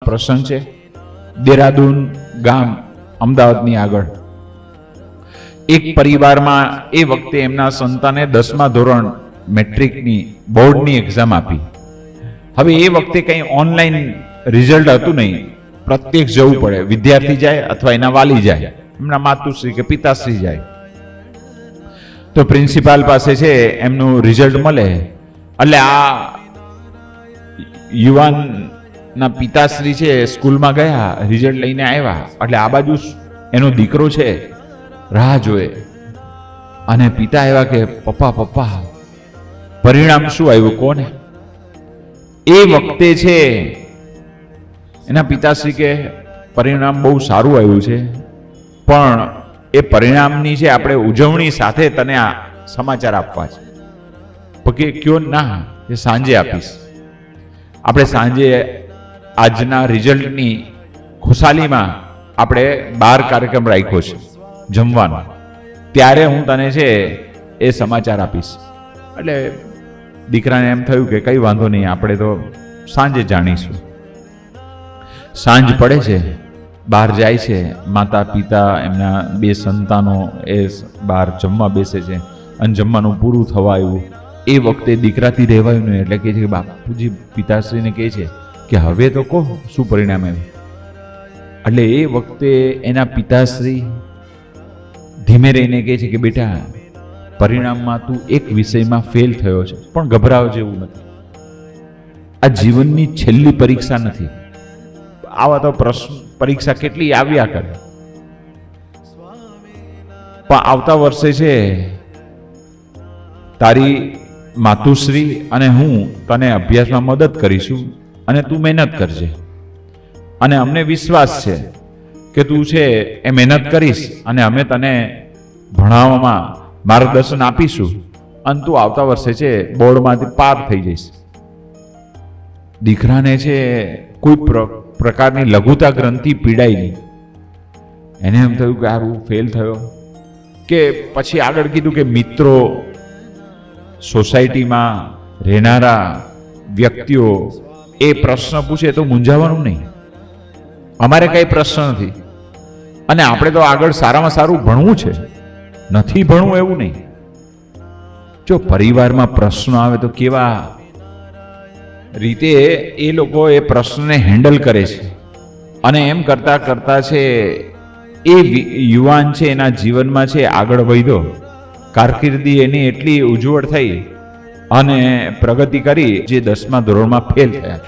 પ્રસંગ છે. દેરાદૂન ગામ અમદાવાદની આગળ એક પરિવારમાં એ વખતે એમના સંતાને 10મા ધોરણ મેટ્રિકની બોર્ડની એક્ઝામ આપી. હવે એ વખતે કંઈ ઓનલાઈન રિઝલ્ટ હતું નહીં, પ્રત્યક્ષ જવું પડે. વિદ્યાર્થી જાય અથવા એના વાલી જાય, એમના માતુશ્રી કે પિતાશ્રી જાય. તો પ્રિન્સિપાલ પાસે છે એમનું રિઝલ્ટ મળે એટલે આ યુવાનના પિતાશ્રી છે સ્કૂલમાં ગયા, રિઝલ્ટ લઈને આવ્યા એટલે આ બાજુ એનો દીકરો છે રાહ જોએ અને પિતા આવ્યા કે પપ્પા પરિણામ શું આવ્યું કોને? એ વખતે છે એના પિતાશ્રી કે પરિણામ બહુ સારું આવ્યું છે, પણ એ પરિણામની છે આપણે ઉજવણી સાથે તને આ સમાચાર આપવા છે. પછી કયો ના, એ સાંજે આપીશ. આપણે સાંજે આજના રિઝલ્ટની ખુશાલીમાં આપણે 12 કાર્યક્રમ રાખ્યો છે જમવાનો, ત્યારે હું તને છે એ સમાચાર આપીશ. એટલે દીકરાને એમ થયું કે કઈ વાંધો નહીં, આપણે તો સાંજે જાણીશું. સાંજ પડે છે, બહાર જાય છે. માતા પિતા એમના 2 સંતાનો એ બહાર જમવા બેસે છે અને જમવાનું પૂરું થવા આવ્યું. એ વખતે દીકરાથી રહેવાયું નહીં એટલે કહે છે કે બાપુજી પિતાશ્રીને કહે છે કે હવે તો કહો શું પરિણામ આવ્યું. એટલે એ વખતે એના પિતાશ્રી ધીમે રહીને કહે છે કે બેટા પરિણામમાં તું એક વિષયમાં ફેલ થયો છે, પણ ગભરાવ જેવું નથી. આ જીવનની છેલ્લી પરીક્ષા નથી. આવા તો પ્રશ્ન પરીક્ષા કેટલી આવ્યા કરે, પણ આવતા વર્ષે છે તારી માતુશ્રી અને હું તને અભ્યાસમાં મદદ કરીશું અને તું મહેનત કરજે. અને અમને વિશ્વાસ છે કે તું છે એ મહેનત કરીશ અને અમે તને ભણાવવામાં માર્ગદર્શન આપીશું અને તું આવતા વર્ષે છે બોર્ડમાંથી પાર થઈ જઈશ. દીકરાને છે કોઈ પ્રકારની લઘુતા ગ્રંથિ પીડાઈ નહીં. એને એમ થયું કે આ હું ફેલ થયો. કે પછી આગળ કીધું કે મિત્રો, સોસાયટીમાં રહેનારા વ્યક્તિઓ એ પ્રશ્ન પૂછે તો મૂંઝાવાનું નહીં. અમારે કઈ પ્રશ્ન નથી અને આપણે તો આગળ સારામાં સારું ભણવું છે, નથી ભણવું એવું નહીં. જો પરિવારમાં પ્રશ્નો આવે તો કેવા રીતે એ લોકો એ પ્રશ્નને હેન્ડલ કરે છે. અને એમ કરતા કરતા છે એ યુવાન છે એના જીવનમાં છે આગળ વધ્યો. કારકિર્દી એની એટલી ઉજ્જવળ થઈ અને પ્રગતિ કરી જે 10મા ધોરણમાં ફેલ થયા.